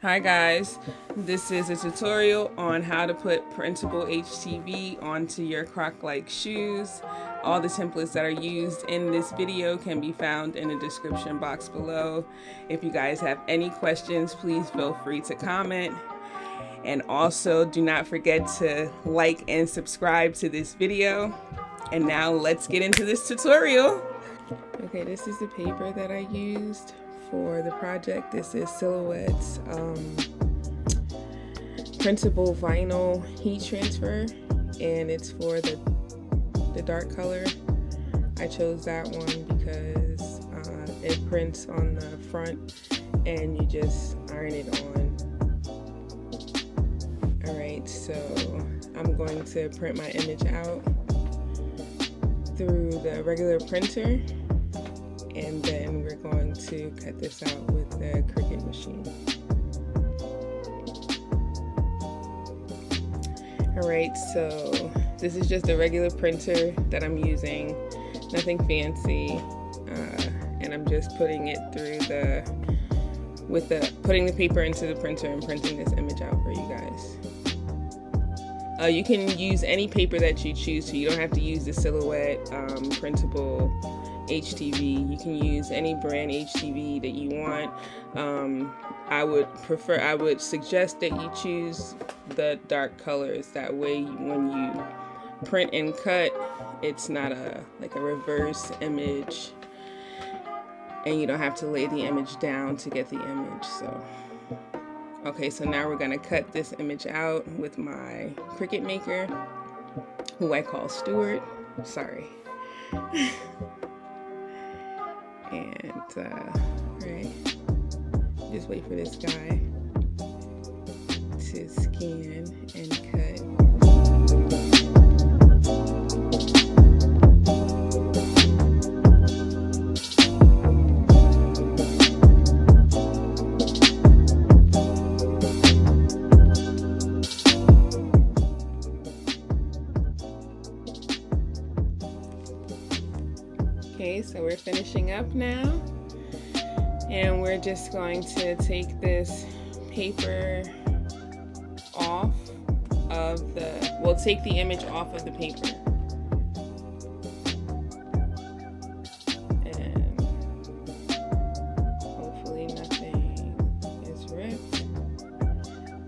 Hi guys, this is a tutorial on how to put printable HTV onto your Croclike shoes. All the templates that are used in this video can be found in the description box below. If you guys have any questions, please feel free to comment. And also do not forget to like and subscribe to this video. And now let's get into this tutorial. Okay, this is the paper that I used for the project. This is Silhouette's printable vinyl heat transfer, and it's for the dark color. I chose that one because it prints on the front and you just iron it on. Alright, so I'm going to print my image out through the regular printer, and then we're going to cut this out with the Cricut machine. Alright, so this is just a regular printer that I'm using, nothing fancy, and I'm just putting it through putting the paper into the printer and printing this image out for you guys. You can use any paper that you choose to. You don't have to use the Silhouette printable HTV. You can use any brand HTV that you want. I would suggest that you choose the dark colors. That way when you print and cut, it's not like a reverse image, and you don't have to lay the image down to get the image. So okay, so now we're gonna cut this image out with my Cricut maker, who I call Stuart. Sorry. And right, just wait for this guy to scan and cut. Okay, so we're finishing up now, and we're just going to take this paper off of we'll take the image off of the paper. And hopefully nothing is ripped.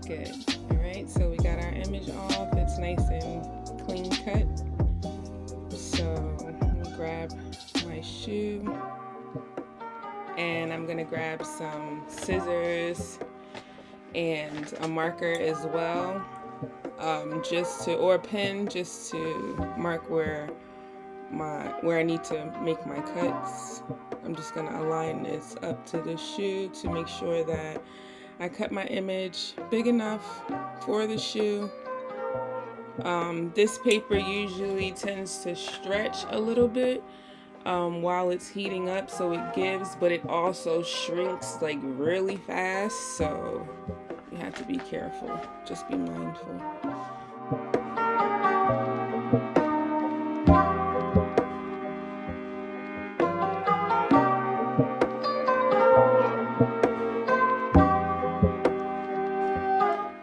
Good. Alright, so we got our image off. It's nice and clean cut. So let me grab my shoe, and I'm gonna grab some scissors and a marker as well, or a pen, just to mark where I need to make my cuts. I'm just gonna align this up to the shoe to make sure that I cut my image big enough for the shoe. This paper usually tends to stretch a little bit while it's heating up, so it gives, but it also shrinks like really fast, so you have to be careful. Just be mindful.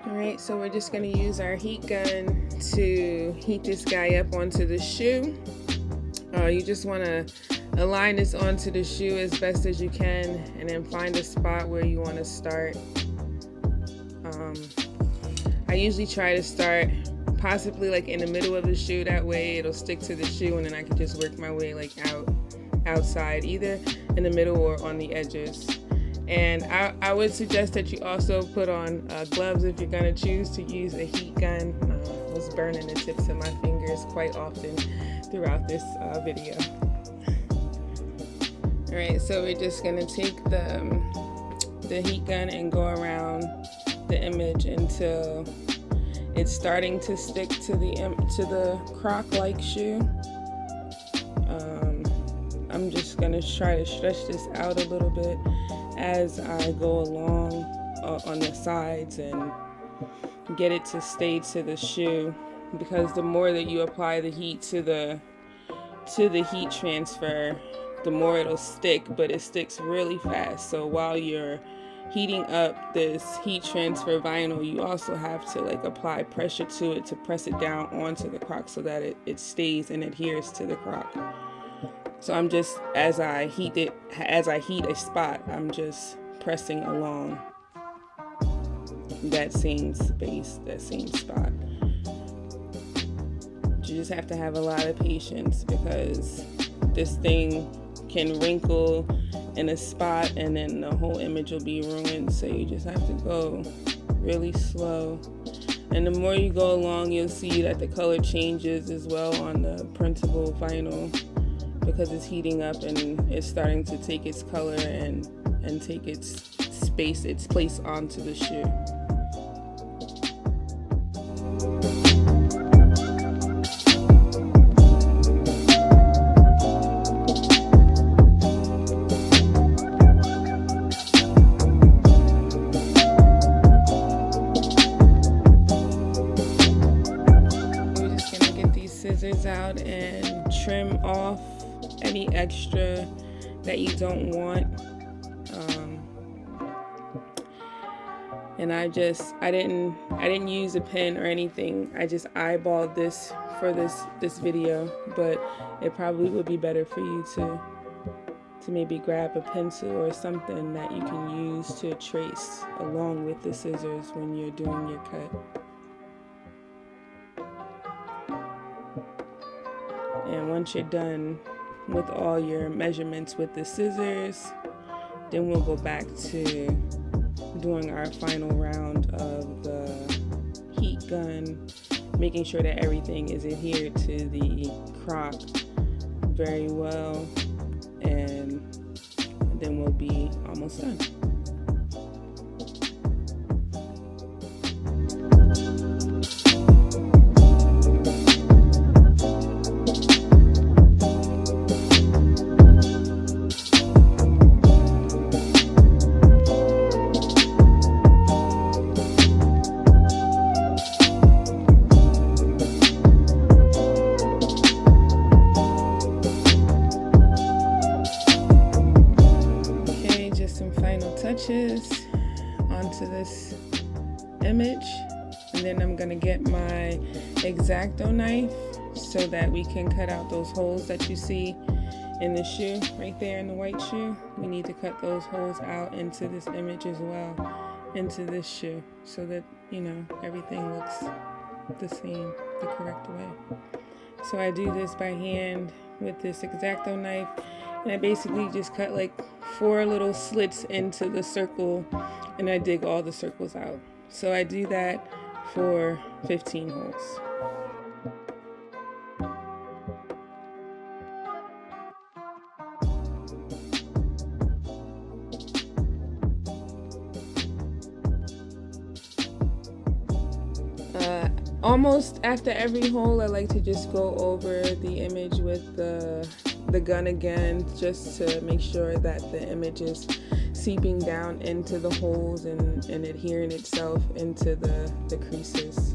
Alright, so we're just going to use our heat gun to heat this guy up onto the shoe. You just want to align this onto the shoe as best as you can, and then find a spot where you want to start. I usually try to start possibly like in the middle of the shoe, that way it'll stick to the shoe, and then I can just work my way like outside, either in the middle or on the edges. And I would suggest that you also put on gloves if you're going to choose to use a heat gun. I was burning the tips of my fingers quite often throughout this video. Alright, so we're just going to take the heat gun and go around the image until it's starting to stick to the Croclike shoe. I'm just going to try to stretch this out a little bit as I go along on the sides and get it to stay to the shoe, because the more that you apply the heat to the heat transfer, the more it'll stick, but it sticks really fast. So while you're heating up this heat transfer vinyl, you also have to like apply pressure to it to press it down onto the crock so that it stays and adheres to the crock. So I'm just, as I heat a spot, I'm just pressing along that same space, that same spot. You just have to have a lot of patience because this thing can wrinkle in a spot and then the whole image will be ruined. So you just have to go really slow. And the more you go along, you'll see that the color changes as well on the printable vinyl because it's heating up and it's starting to take its color and take its space, its place onto the shoe. Out and trim off any extra that you don't want. And I didn't use a pen or anything. I just eyeballed this for this video, but it probably would be better for you to maybe grab a pencil or something that you can use to trace along with the scissors when you're doing your cut. And once you're done with all your measurements with the scissors, then we'll go back to doing our final round of the heat gun, making sure that everything is adhered to the crock very well, and then we'll be almost done. Touches onto this image, and then I'm gonna get my X-Acto knife so that we can cut out those holes that you see in the shoe right there in the white shoe. We need to cut those holes out into this image as well, into this shoe, so that everything looks the same, the correct way. So I do this by hand with this X-Acto knife, and I basically just cut like 4 little slits into the circle, and I dig all the circles out. So I do that for 15 holes. Almost after every hole, I like to just go over the image with the gun again, just to make sure that the image is seeping down into the holes and adhering itself into the creases.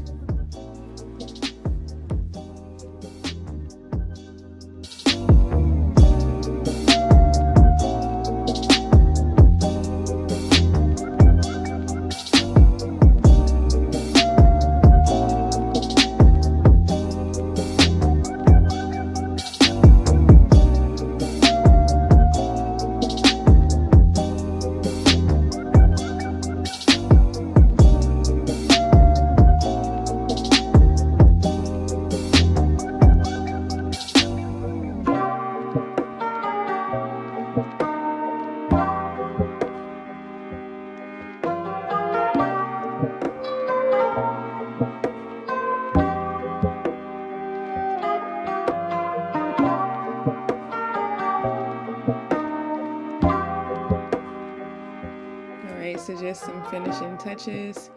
So just some finishing touches.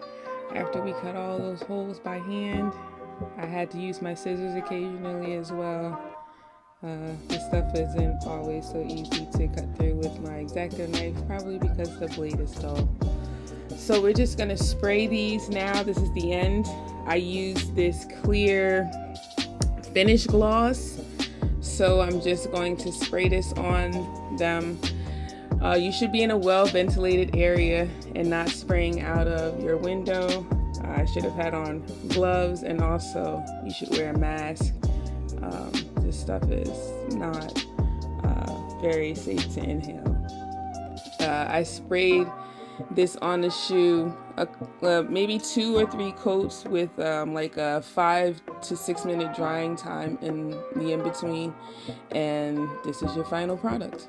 After we cut all those holes by hand, I had to use my scissors occasionally as well. This stuff isn't always so easy to cut through with my X-Acto knife, probably because the blade is dull. So we're just gonna spray these now. This is the end. I use this clear finish gloss, so I'm just going to spray this on them. You should be in a well-ventilated area and not spraying out of your window. I should have had on gloves, and also you should wear a mask. This stuff is not very safe to inhale. I sprayed this on the shoe maybe 2 or 3 coats with like a 5 to 6 minute drying time in the in-between, and this is your final product.